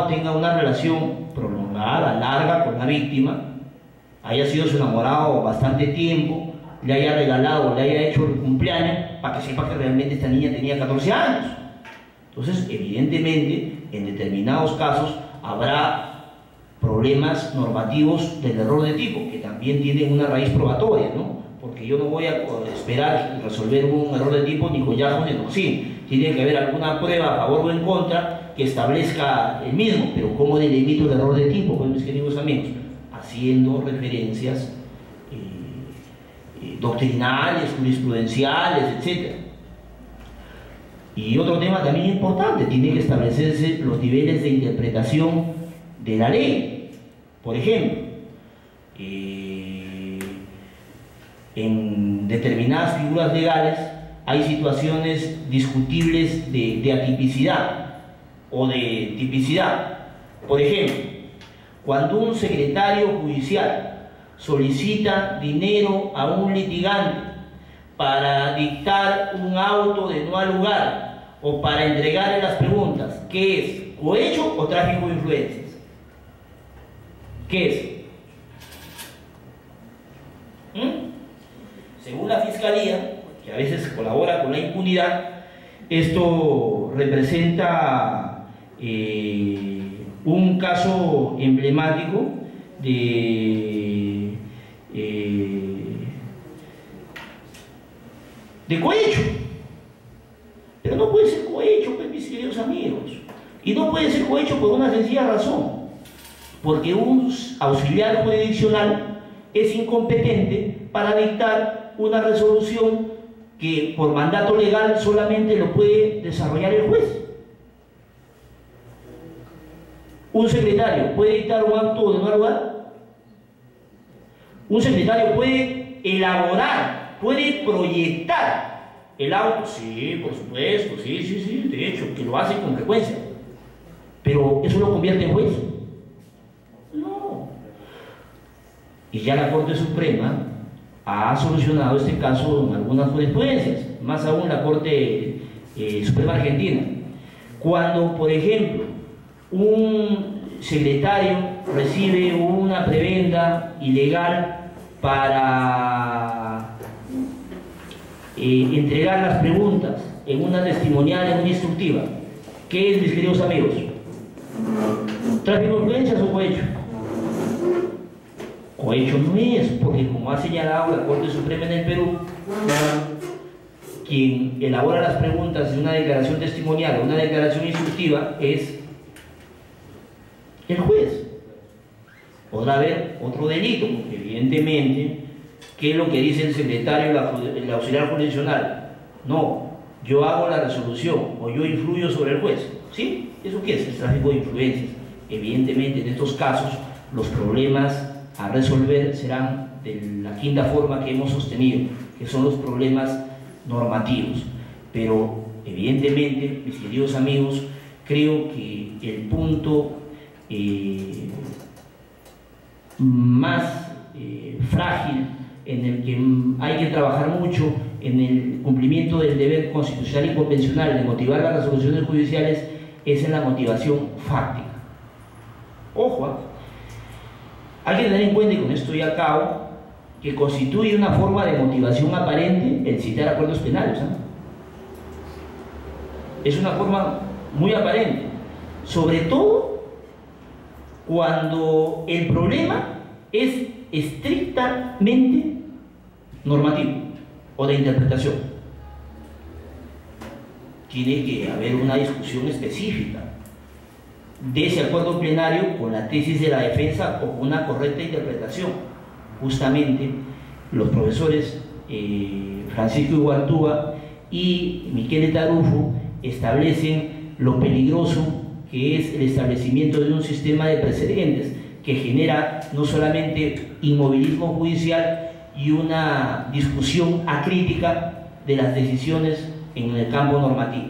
tenga una relación prolongada, larga con la víctima, haya sido su enamorado bastante tiempo, le haya regalado, le haya hecho el cumpleaños, para que sepa que realmente esta niña tenía 14 años. Entonces, evidentemente, en determinados casos habrá problemas normativos del error de tipo, que también tienen una raíz probatoria, ¿no? Porque yo no voy a esperar resolver un error de tipo ni con Yahoo ni con SIM. Tiene que haber alguna prueba a favor o en contra que establezca el mismo. Pero ¿cómo delimito el error de tipo, pues, mis queridos amigos? Haciendo referencias doctrinales, jurisprudenciales, etc. Y otro tema también importante, tiene que establecerse los niveles de interpretación de la ley. Por ejemplo, en determinadas figuras legales hay situaciones discutibles de atipicidad o de tipicidad. Por ejemplo, cuando un secretario judicial solicita dinero a un litigante para dictar un auto de no al lugar o para entregarle las preguntas, ¿qué es? ¿Cohecho o tráfico de influencias? ¿Qué es? Según la Fiscalía, que a veces colabora con la impunidad, esto representa un caso emblemático de cohecho. Pero no puede ser cohecho, pues, mis queridos amigos. Y no puede ser cohecho por una sencilla razón. Porque un auxiliar jurisdiccional es incompetente para dictar una resolución que por mandato legal solamente lo puede desarrollar el juez. ¿Un secretario puede dictar un acto de no al lugar? ¿Un secretario puede elaborar, puede proyectar el auto? Sí, por supuesto, sí, de hecho, que lo hace con frecuencia. ¿Pero eso lo convierte en juez? No. Y ya la Corte Suprema ha solucionado este caso en algunas jurisprudencias, más aún la Corte Suprema Argentina. Cuando, por ejemplo, un secretario recibe una prebenda ilegal para entregar las preguntas en una testimonial, en una instructiva, ¿qué es, mis queridos amigos? ¿Tráfico de influencias o cohecho? Cohecho no es, porque como ha señalado la Corte Suprema en el Perú, quien elabora las preguntas de una declaración testimonial o una declaración instructiva es el juez. Podrá haber otro delito, porque evidentemente, ¿qué es lo que dice el secretario, el auxiliar jurisdiccional? No, yo hago la resolución o yo influyo sobre el juez. ¿Sí? ¿Eso qué es? El tráfico de influencias. Evidentemente, en estos casos, los problemas a resolver serán de la quinta forma que hemos sostenido, que son los problemas normativos. Pero, evidentemente, mis queridos amigos, creo que el punto más frágil, en el que hay que trabajar mucho en el cumplimiento del deber constitucional y convencional de motivar las resoluciones judiciales, es en la motivación fáctica. Ojo, hay que tener en cuenta, y con esto ya acabo, que constituye una forma de motivación aparente el citar acuerdos penales, ¿no? Es una forma muy aparente, sobre todo cuando el problema es estrictamente normativo o de interpretación. Tiene que haber una discusión específica de ese acuerdo plenario con la tesis de la defensa o con una correcta interpretación. Justamente los profesores Francisco Iguartúa y Miquel Tarufo establecen lo peligroso que es el establecimiento de un sistema de precedentes que genera no solamente inmovilismo judicial y una discusión acrítica de las decisiones en el campo normativo.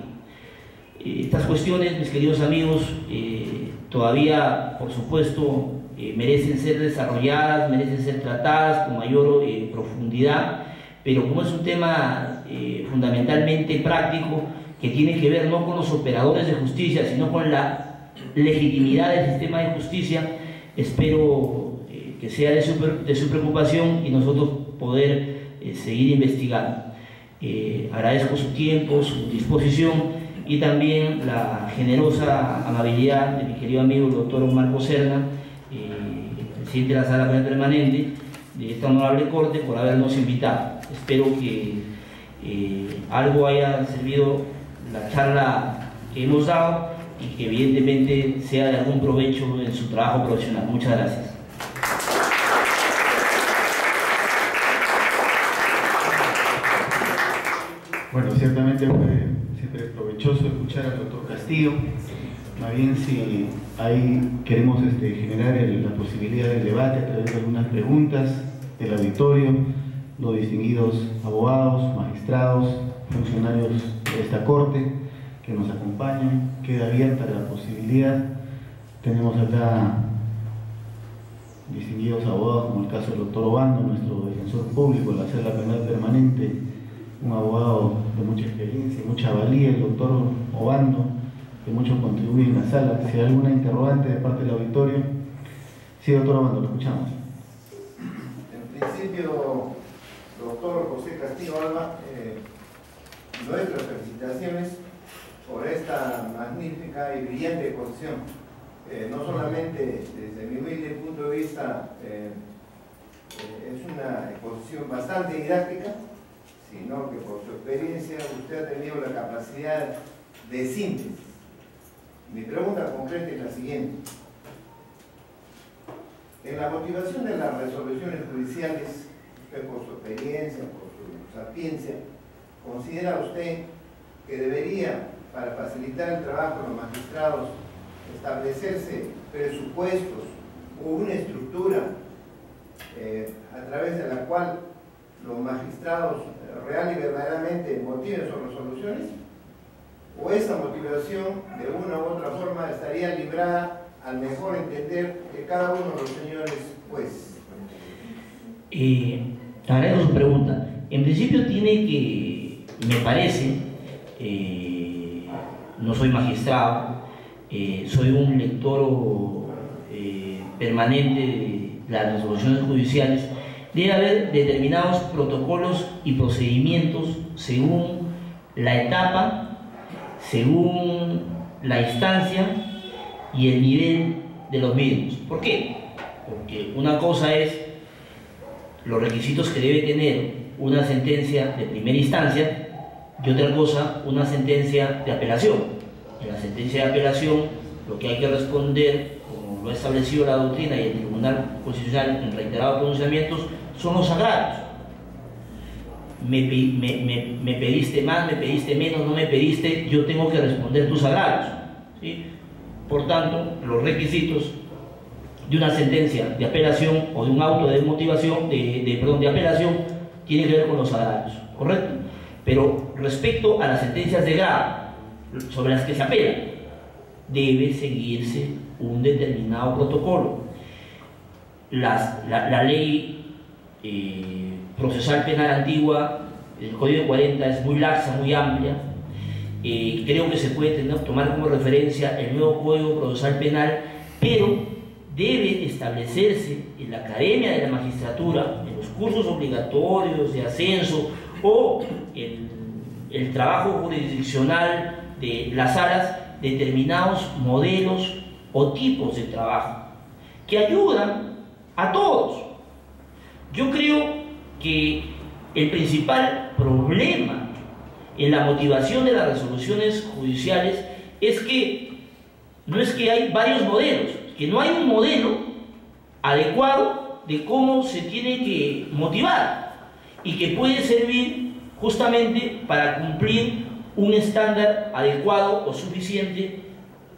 Estas cuestiones, mis queridos amigos, todavía, por supuesto, merecen ser desarrolladas, merecen ser tratadas con mayor profundidad, pero como es un tema fundamentalmente práctico, que tiene que ver no con los operadores de justicia, sino con legitimidad del sistema de justicia, espero que sea de su preocupación y nosotros poder seguir investigando. Agradezco su tiempo, su disposición y también la generosa amabilidad de mi querido amigo el doctor Marco Serna, presidente de la Sala Penal Permanente de esta honorable Corte, por habernos invitado. Espero que algo haya servido la charla que hemos dado y que evidentemente sea de algún provecho en su trabajo profesional. Muchas gracias. Bueno, ciertamente fue siempre provechoso escuchar al doctor Castillo. Más bien, si ahí queremos generar la posibilidad de debate a través de algunas preguntas del auditorio, los distinguidos abogados, magistrados, funcionarios de esta Corte que nos acompañan, queda abierta la posibilidad. Tenemos acá distinguidos abogados, como el caso del doctor Obando, nuestro defensor público de la Sala Penal Permanente, un abogado de mucha experiencia y mucha valía, el doctor Obando, que mucho contribuye en la sala. Si hay alguna interrogante de parte del auditorio. Sí, doctor Obando, lo escuchamos. En principio, doctor José Castillo Alba, nuestras felicitaciones por esta magnífica y brillante exposición. No solamente desde mi humilde punto de vista es una exposición bastante didáctica, sino que por su experiencia usted ha tenido la capacidad de síntesis. Mi pregunta concreta es la siguiente. En la motivación de las resoluciones judiciales, usted por su experiencia, por su sapiencia, ¿considera usted que debería, para facilitar el trabajo de los magistrados, establecerse presupuestos o una estructura a través de la cual los magistrados real y verdaderamente motiven sus resoluciones? ¿O esa motivación de una u otra forma estaría librada al mejor entender de cada uno de los señores jueces? Agradezco su pregunta. En principio tiene que, me parece, no soy magistrado, soy un lector permanente de las resoluciones judiciales. Debe haber determinados protocolos y procedimientos según la etapa, según la instancia y el nivel de los mismos. ¿Por qué? Porque una cosa es los requisitos que debe tener una sentencia de primera instancia y otra cosa una sentencia de apelación. En la sentencia de apelación lo que hay que responder, como lo ha establecido la doctrina y el Tribunal Constitucional en reiterados pronunciamientos, son los agravios. Me pediste más, me pediste menos, no me pediste, yo tengo que responder tus agravios, ¿sí? Por tanto, los requisitos de una sentencia de apelación o de un auto de motivación, de apelación, tienen que ver con los agravios, ¿correcto? Pero respecto a las sentencias de grado sobre las que se apela, debe seguirse un determinado protocolo. La ley procesal penal antigua, el Código 40, es muy laxa, muy amplia. Creo que se puede tomar como referencia el nuevo Código Procesal Penal, pero debe establecerse en la Academia de la Magistratura, en los cursos obligatorios de ascenso o el trabajo jurisdiccional de las salas, determinados modelos o tipos de trabajo que ayudan a todos. Yo creo que el principal problema en la motivación de las resoluciones judiciales es que no es que hay varios modelos, que no hay un modelo adecuado de cómo se tiene que motivar y que puede servir justamente para cumplir un estándar adecuado o suficiente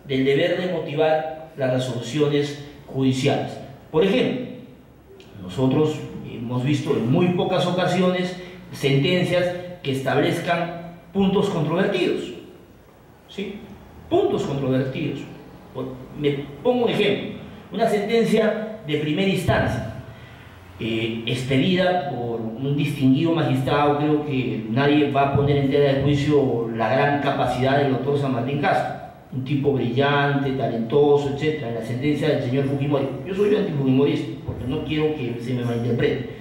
del deber de motivar las resoluciones judiciales. Por ejemplo, nosotros hemos visto en muy pocas ocasiones sentencias que establezcan puntos controvertidos, ¿sí? Puntos controvertidos. Me pongo un ejemplo, una sentencia de primera instancia expedida por un distinguido magistrado. Creo que nadie va a poner en tela de juicio la gran capacidad del doctor San Martín Castro, un tipo brillante, talentoso, etc., en la sentencia del señor Fujimori. Yo soy antifujimorista, porque no quiero que se me malinterprete.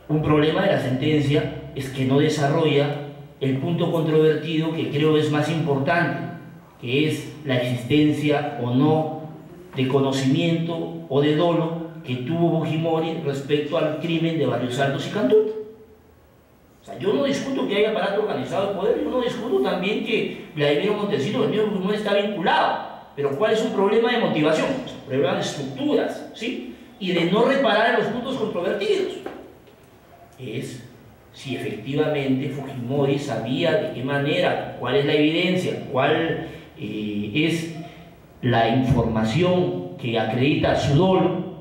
Un problema de la sentencia es que no desarrolla el punto controvertido que creo es más importante, que es la existencia o no de conocimiento o de dolo que tuvo Fujimori respecto al crimen de Barrios Altos y Cantuta. O sea, yo no discuto que haya aparato organizado de poder, yo no discuto también que Vladimiro Montesinos, el mismo Fujimori, está vinculado, pero ¿cuál es un problema de motivación? Es un problema de estructuras, ¿sí? Y de no reparar en los puntos controvertidos. Es si efectivamente Fujimori sabía de qué manera, cuál es la evidencia, cuál es la información que acredita su dolo,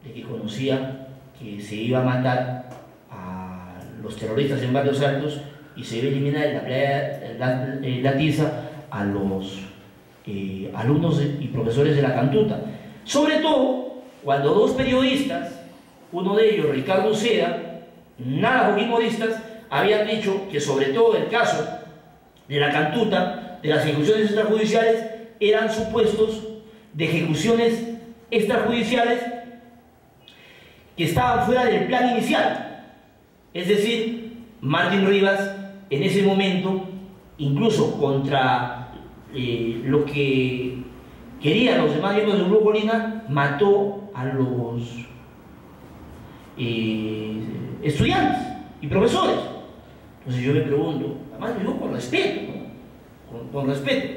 de que conocía que se iba a matar a los terroristas en Barrios Altos y se iba a eliminar en la playa La Tiza a los alumnos y profesores de la Cantuta. Sobre todo cuando dos periodistas, uno de ellos, Ricardo Uceda, nada fujimoristas, habían dicho que sobre todo el caso de la Cantuta, de las ejecuciones extrajudiciales, eran supuestos de ejecuciones extrajudiciales que estaban fuera del plan inicial. Es decir, Martín Rivas en ese momento, incluso contra lo que querían los demás miembros del Grupo Colina, mató a los estudiantes y profesores. Entonces yo me pregunto, además lo digo con respeto, ¿no? con respeto,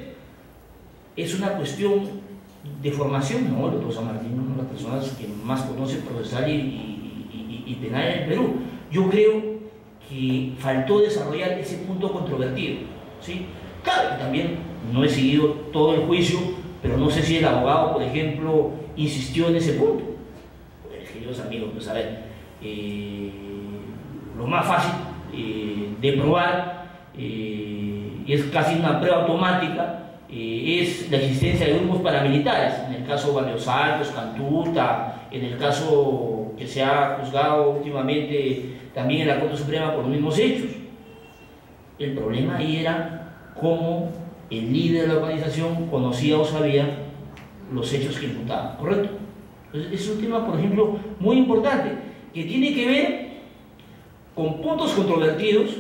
¿es una cuestión de formación? No, el doctor San Martín es una de las personas que más conoce procesal y penal en el Perú. Yo creo que faltó desarrollar ese punto controvertido, ¿sí? Claro que también no he seguido todo el juicio, pero no sé si el abogado, por ejemplo, insistió en ese punto. Pues, queridos amigos, pues a ver, lo más fácil de probar, y es casi una prueba automática, es la existencia de grupos paramilitares, en el caso Barrios Altos, Cantuta, en el caso que se ha juzgado últimamente también en la Corte Suprema por los mismos hechos. El problema ahí era cómo el líder de la organización conocía o sabía los hechos que imputaban, ¿correcto? Entonces, es un tema, por ejemplo, muy importante, que tiene que ver con puntos controvertidos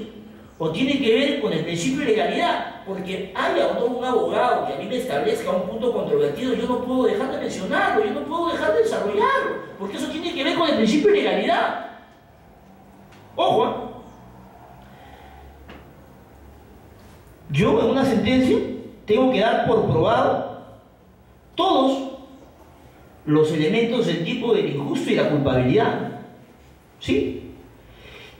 o tiene que ver con el principio de legalidad, porque haya o no un abogado que a mí me establezca un punto controvertido, yo no puedo dejar de mencionarlo, yo no puedo dejar de desarrollarlo, porque eso tiene que ver con el principio de legalidad. Ojo, yo en una sentencia tengo que dar por probado todos los elementos del tipo del injusto y la culpabilidad, ¿sí?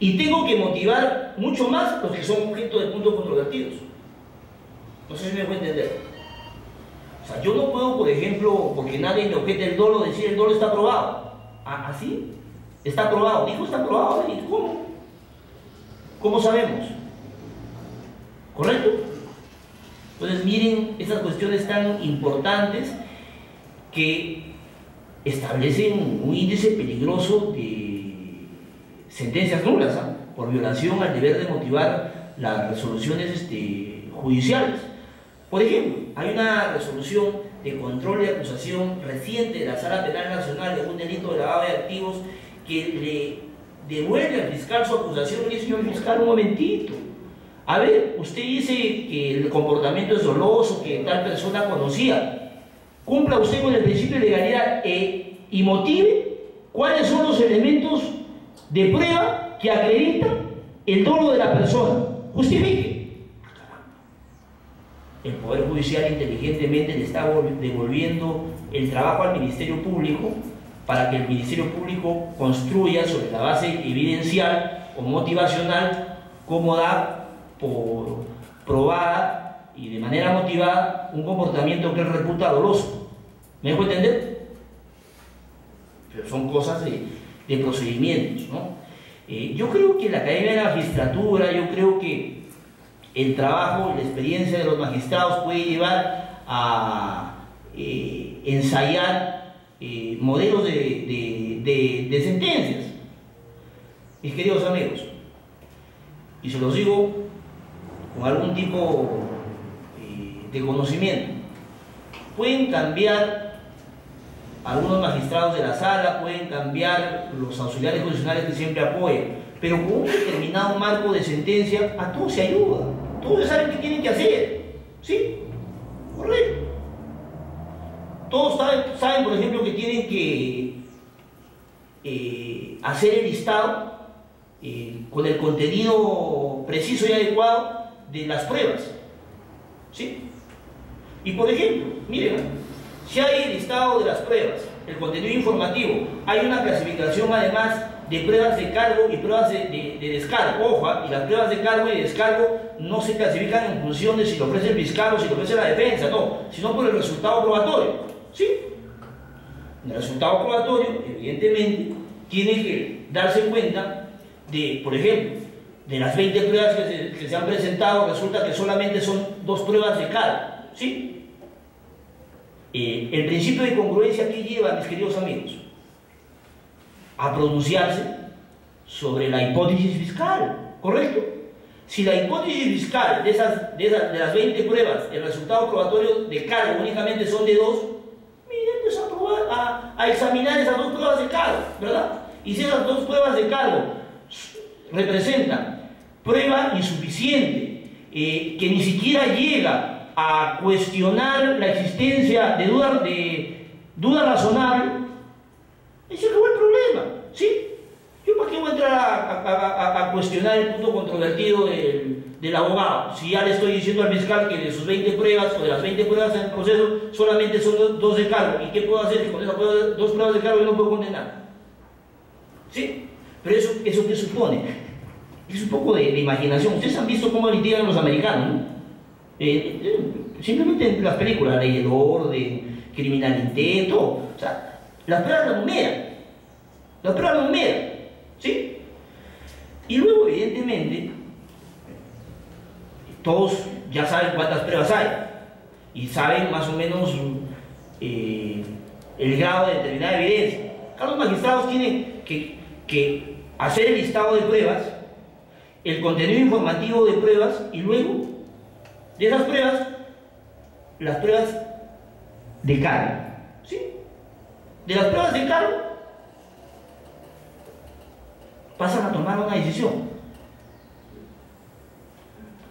Y tengo que motivar mucho más los que son objeto de puntos controvertidos. No sé si me voy a entender. O sea, yo no puedo, por ejemplo, porque nadie me objeta el dolo, decir el dolo está aprobado. ¿Así? Está aprobado. Dijo está aprobado. ¿Y cómo? ¿Cómo sabemos? ¿Correcto? Entonces miren esas cuestiones tan importantes que establecen un índice peligroso de sentencias nulas, ¿eh? Por violación al deber de motivar las resoluciones judiciales. Por ejemplo, hay una resolución de control de acusación reciente de la Sala Penal Nacional de un delito de lavado de activos que le devuelve al fiscal su acusación y dice: señor fiscal, un momentito. A ver, usted dice que el comportamiento es doloso, que tal persona conocía. Cumpla usted con el principio de legalidad y motive cuáles son los elementos de prueba que acreditan el dolo de la persona. Justifique. El Poder Judicial inteligentemente le está devolviendo el trabajo al Ministerio Público para que el Ministerio Público construya sobre la base evidencial o motivacional cómo da por probada y de manera motivada un comportamiento que él reputa doloso. ¿Me dejo entender? Pero son cosas de procedimientos, ¿no? Yo creo que la Academia de la Magistratura, yo creo que el trabajo y la experiencia de los magistrados puede llevar a ensayar modelos de sentencias. Mis queridos amigos, y se los digo con algún tipo de conocimiento. Pueden cambiar algunos magistrados de la sala, pueden cambiar los auxiliares constitucionales que siempre apoyan, pero con un determinado marco de sentencia a todos se ayuda, todos saben qué tienen que hacer, ¿sí? Correcto. Todos saben, por ejemplo, que tienen que hacer el listado con el contenido preciso y adecuado de las pruebas, ¿sí? Y por ejemplo, miren, si hay el listado de las pruebas, el contenido informativo, hay una clasificación además de pruebas de cargo y pruebas de descargo. Ojo, y las pruebas de cargo y de descargo no se clasifican en función de si lo ofrece el fiscal o si lo ofrece la defensa, no, sino por el resultado probatorio, ¿sí? El resultado probatorio, evidentemente, tiene que darse cuenta de, por ejemplo, de las 20 pruebas que se han presentado, resulta que solamente son 2 pruebas de cargo, ¿sí? El principio de congruencia que lleva, mis queridos amigos, a pronunciarse sobre la hipótesis fiscal, ¿correcto? Si la hipótesis fiscal de las 20 pruebas, el resultado probatorio de cargo únicamente son de 2, miren, pues a examinar esas 2 pruebas de cargo, ¿verdad? Y si esas 2 pruebas de cargo representan prueba insuficiente, que ni siquiera llega a cuestionar la existencia de duda razonable, ese acabó el problema, ¿sí? ¿Yo para qué voy a entrar a cuestionar el punto controvertido del abogado? Si ya le estoy diciendo al fiscal que de sus 20 pruebas o de las 20 pruebas en el proceso solamente son 2 de cargo, ¿y qué puedo hacer? Que con esas 2 pruebas de cargo yo no puedo condenar, ¿sí? Pero eso ¿qué supone? Es un poco de imaginación. Ustedes han visto cómo litigan los americanos, ¿no? Simplemente en las películas, la ley del orden, criminal intento, o sea, las pruebas lo numeran, ¿sí? Y luego, evidentemente, todos ya saben cuántas pruebas hay y saben más o menos el grado de determinada evidencia. Cada los magistrados tienen que hacer el listado de pruebas, el contenido informativo de pruebas y luego de esas pruebas, las pruebas de cargo, ¿sí? De las pruebas de cargo pasan a tomar una decisión.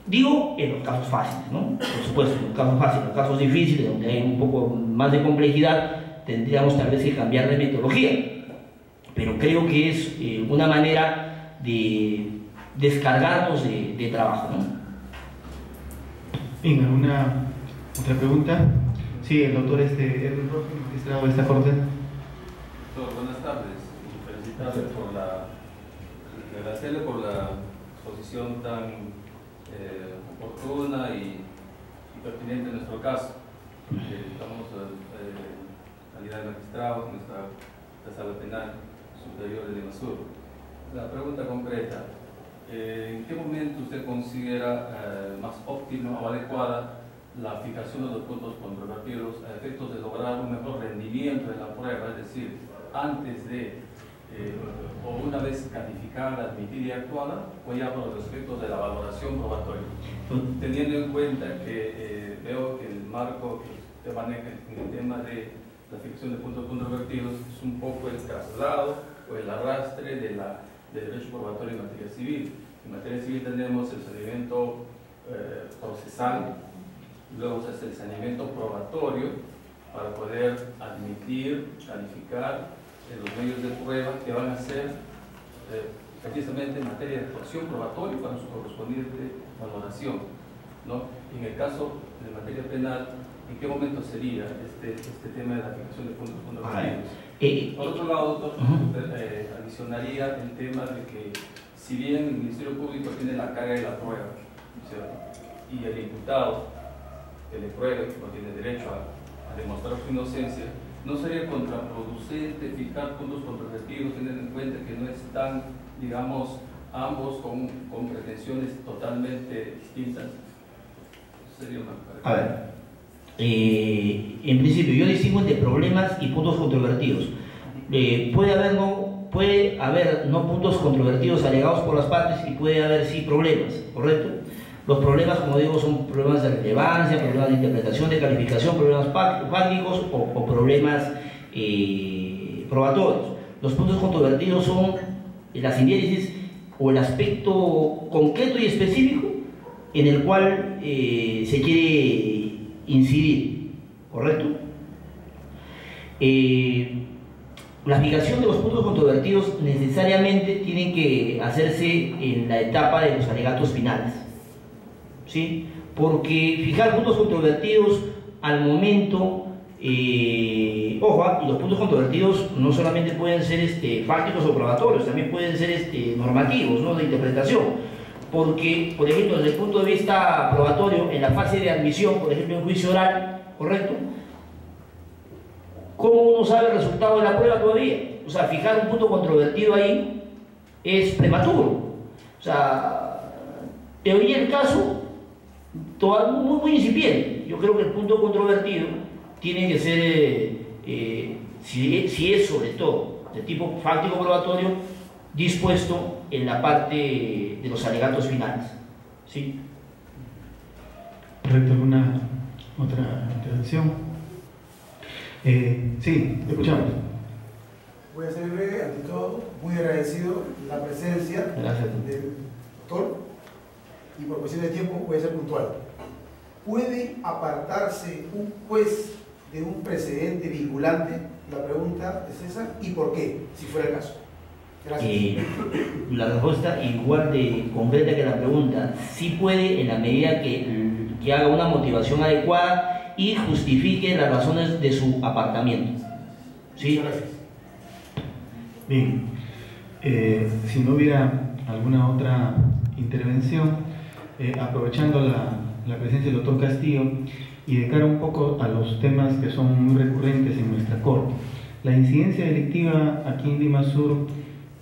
Digo en los casos fáciles, ¿no? Por supuesto, en los casos fáciles, en los casos difíciles, donde hay un poco más de complejidad, tendríamos tal vez que cambiar de metodología. Pero creo que es una manera de descargarnos de trabajo, ¿no? Bien, ¿alguna otra pregunta? Sí, el doctor Edwin Rojas, magistrado de esta corte. Doctor, buenas tardes. Felicitarle agradecerle por la exposición tan oportuna y pertinente en nuestro caso. Estamos en calidad de magistrado en nuestra sala penal superior de Lima Sur. La pregunta concreta: ¿en qué momento usted considera más óptima o adecuada la fijación de los puntos controvertidos a efectos de lograr un mejor rendimiento de la prueba? Es decir, antes de o una vez calificada, admitida y actuada, o ya por los efectos de la valoración probatoria, teniendo en cuenta que veo que el marco que usted maneja en el tema de la fijación de puntos controvertidos es un poco el traslado o el arrastre de derecho probatorio en materia civil. En materia civil tenemos el saneamiento procesal, luego se hace el saneamiento probatorio para poder admitir, calificar los medios de prueba que van a ser precisamente en materia de actuación probatoria para su correspondiente valoración, ¿no? En el caso de materia penal, ¿en qué momento sería este tema de la fijación de puntos controvertidos? Por otro lado, doctor, adicionaría el tema de que si bien el Ministerio Público tiene la carga de la prueba, ¿cierto?, y el imputado que le pruebe que no tiene derecho a demostrar su inocencia, ¿no sería contraproducente fijar puntos controvertidos teniendo en cuenta que no están, digamos, ambos con pretensiones totalmente distintas? Sería una pregunta. A ver, en principio yo distingo entre problemas y puntos controvertidos. Puede haber no puntos controvertidos alegados por las partes y puede haber sí problemas, ¿correcto? Los problemas, como digo, son problemas de relevancia, problemas de interpretación, de calificación, problemas fácticos o problemas probatorios. Los puntos controvertidos son la sindéresis o el aspecto concreto y específico en el cual se quiere incidir, ¿correcto? La fijación de los puntos controvertidos necesariamente tiene que hacerse en la etapa de los alegatos finales, ¿sí? Porque fijar puntos controvertidos al momento, ojo, y los puntos controvertidos no solamente pueden ser fácticos o probatorios, también pueden ser normativos, ¿no? De interpretación, porque, por ejemplo, desde el punto de vista probatorio, en la fase de admisión, por ejemplo, en juicio oral, ¿correcto? ¿Cómo uno sabe el resultado de la prueba todavía? O sea, fijar un punto controvertido ahí es prematuro. O sea, teoría del caso, muy incipiente. Yo creo que el punto controvertido tiene que ser, si es sobre todo de tipo fáctico probatorio, dispuesto en la parte de los alegatos finales. ¿Sí? ¿Correcto? ¿Alguna otra intervención? Sí, te escuchamos. Voy a ser breve, ante todo, muy agradecido la presencia del doctor y por cuestión de tiempo voy a ser puntual. ¿Puede apartarse un juez de un precedente vinculante? La pregunta es esa, ¿y por qué, si fuera el caso? Gracias. La respuesta igual de concreta que la pregunta, sí puede en la medida que haga una motivación adecuada y justifique las razones de su apartamiento. ¿Sí? Gracias. Bien, si no hubiera alguna otra intervención, aprovechando la presencia del doctor Castillo y de cara un poco a los temas que son muy recurrentes en nuestra corte. La incidencia delictiva aquí en Lima Sur,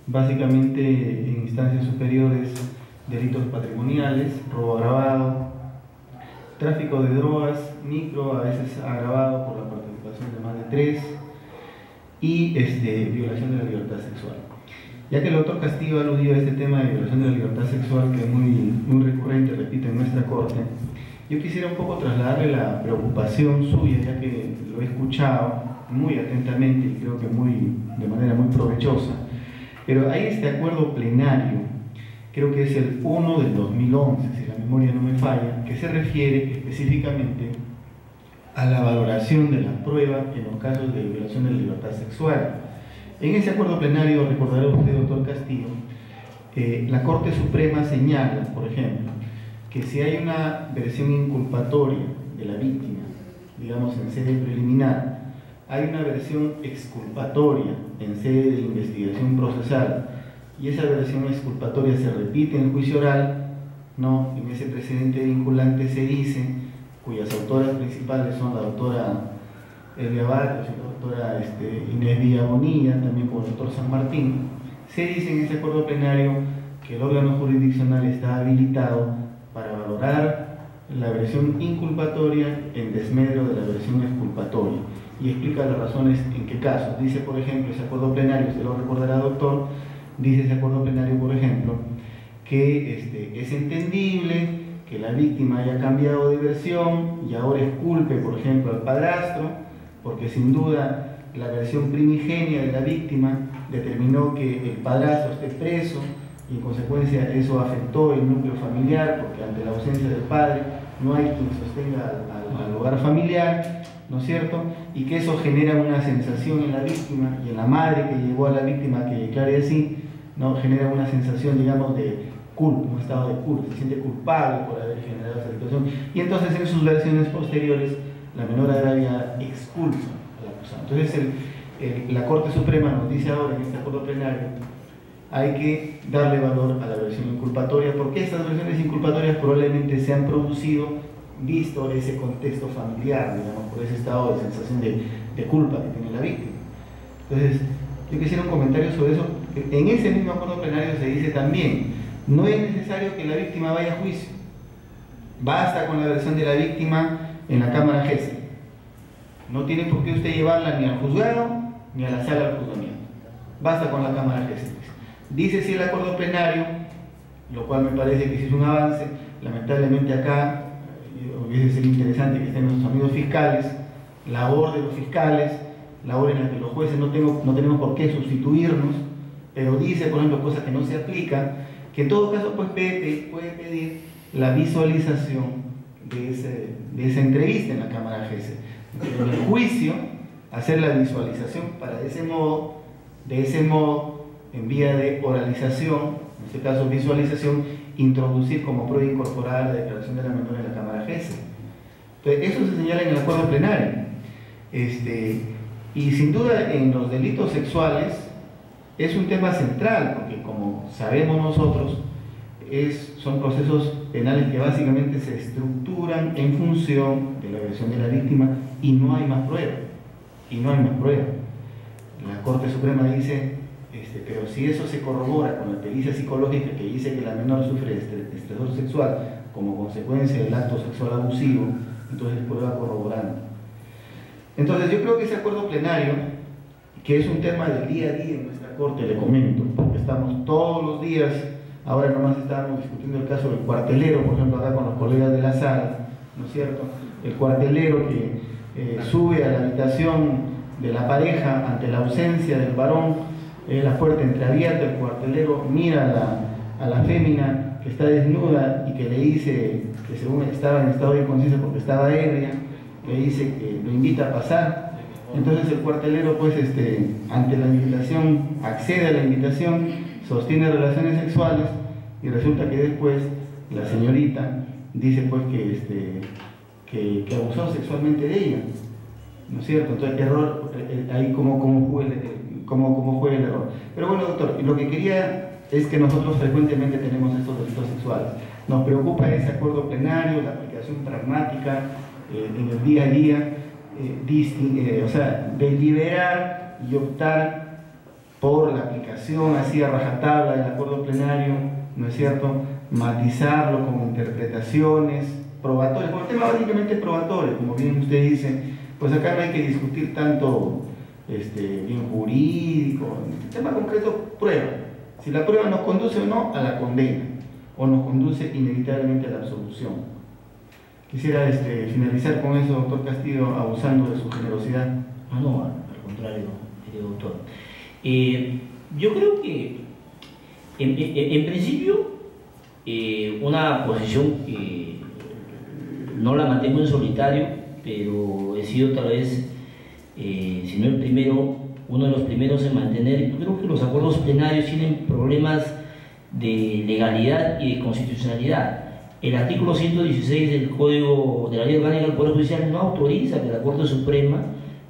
básicamente en instancias superiores, delitos patrimoniales, robo agravado, tráfico de drogas, micro, a veces agravado por la participación de más de 3, y violación de la libertad sexual. Ya que el doctor Castillo ha aludido a este tema de violación de la libertad sexual, que es muy recurrente, repito, en nuestra corte, yo quisiera un poco trasladarle la preocupación suya, ya que lo he escuchado muy atentamente y creo que de manera muy provechosa, pero hay este acuerdo plenario, creo que es el 1 del 2011, si la memoria no me falla, que se refiere específicamente a la valoración de la prueba en los casos de violación de la libertad sexual. En ese acuerdo plenario, recordará usted, doctor Castillo, la Corte Suprema señala, por ejemplo, que si hay una versión inculpatoria de la víctima, digamos en sede preliminar, hay una versión exculpatoria en sede de investigación procesal, y esa versión exculpatoria se repite en juicio oral, ¿no? En ese precedente vinculante se dice, cuyas autoras principales son la doctora Elvia Barrios y la doctora Inés Villa Bonilla, también por el doctor San Martín, se dice en ese acuerdo plenario que el órgano jurisdiccional está habilitado para valorar la versión inculpatoria en desmedro de la versión exculpatoria, y explica las razones en qué casos. Dice, por ejemplo, ese acuerdo plenario, se lo recordará, doctor, dice ese acuerdo plenario, por ejemplo, que es entendible que la víctima haya cambiado de versión y ahora exculpe, por ejemplo, al padrastro, porque sin duda la versión primigenia de la víctima determinó que el padrastro esté preso y en consecuencia eso afectó el núcleo familiar, porque ante la ausencia del padre no hay quien sostenga al hogar familiar, ¿no es cierto? Y que eso genera una sensación en la víctima y en la madre que llevó a la víctima que declare así, ¿no? Genera una sensación, digamos, de culpa, un estado de culpa, se siente culpable por haber generado esa situación, y entonces en sus versiones posteriores la menor agravia expulsa al acusado. Entonces la Corte Suprema nos dice ahora en este acuerdo plenario hay que darle valor a la versión inculpatoria, porque estas versiones inculpatorias probablemente se han producido visto ese contexto familiar, digamos, por ese estado de sensación de culpa que tiene la víctima. Entonces, yo quisiera un comentario sobre eso. En ese mismo acuerdo plenario se dice también, no es necesario que la víctima vaya a juicio, basta con la versión de la víctima en la Cámara GESE, no tiene por qué usted llevarla ni al juzgado ni a la sala del juzgamiento, basta con la Cámara GESE. Dice sí el acuerdo plenario, lo cual me parece que sí es un avance, lamentablemente acá hubiese sido interesante que estén nuestros amigos fiscales, labor de los fiscales, labor en la que los jueces no tenemos por qué sustituirnos, pero dice, por ejemplo, cosas que no se aplican, que en todo caso pues, puede pedir la visualización de esa entrevista en la Cámara GESE. En el juicio, hacer la visualización para de ese modo, en vía de oralización, en este caso visualización, introducir como prueba incorporada la declaración de la menor en la Cámara GESE. Entonces, eso se señala en el acuerdo plenario. Y sin duda en los delitos sexuales es un tema central, porque como sabemos nosotros, son procesos penales que básicamente se estructuran en función de la versión de la víctima y no hay más prueba. La Corte Suprema dice, pero si eso se corrobora con la pericia psicológica que dice que la menor sufre estresor sexual como consecuencia del acto sexual abusivo, entonces prueba corroborando. Entonces yo creo que ese acuerdo plenario, que es un tema del día a día en nuestra Corte, le comento, porque estamos todos los días. Ahora nomás estábamos discutiendo el caso del cuartelero, por ejemplo, acá con los colegas de la sala, ¿no es cierto? El cuartelero que sube a la habitación de la pareja ante la ausencia del varón, la puerta entreabierta, el cuartelero mira a la fémina que está desnuda y que le dice que según estaba en estado de inconsciencia porque estaba ebria, le dice que lo invita a pasar. Entonces el cuartelero, pues, ante la invitación, accede a la invitación, sostiene relaciones sexuales y resulta que después la señorita dice pues que abusó sexualmente de ella, ¿no es cierto? Entonces error, ahí cómo fue el error. Pero bueno, doctor, lo que quería es que nosotros frecuentemente tenemos estos delitos sexuales. Nos preocupa ese acuerdo plenario, la aplicación pragmática en el día a día, o sea, deliberar y optar por la aplicación así a rajatabla del acuerdo plenario, ¿no es cierto? Matizarlo con interpretaciones probatorias, porque el tema básicamente es probatorio, como bien usted dice, pues acá no hay que discutir tanto bien jurídico, el tema concreto, prueba. Si la prueba nos conduce o no a la condena, o nos conduce inevitablemente a la absolución. Quisiera finalizar con eso, doctor Castillo, abusando de su generosidad. No, al contrario, doctor. Yo creo que en principio una posición no la mantengo en solitario, pero he sido tal vez, si no el primero, uno de los primeros en mantener. Yo creo que los acuerdos plenarios tienen problemas de legalidad y de constitucionalidad. El artículo 116 del Código de la Ley Orgánica del Poder Judicial no autoriza que la Corte Suprema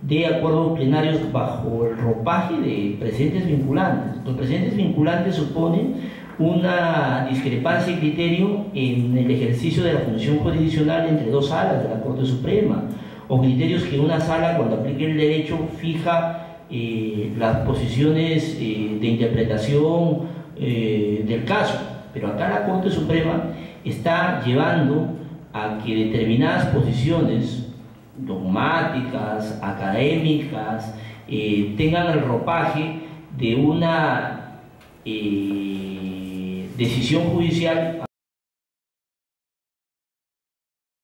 de acuerdos plenarios bajo el ropaje de precedentes vinculantes. Los precedentes vinculantes suponen una discrepancia de criterio en el ejercicio de la función jurisdiccional entre dos salas de la Corte Suprema, o criterios que una sala, cuando aplique el derecho, fija las posiciones de interpretación del caso. Pero acá la Corte Suprema está llevando a que determinadas posiciones dogmáticas, académicas, tengan el ropaje de una decisión judicial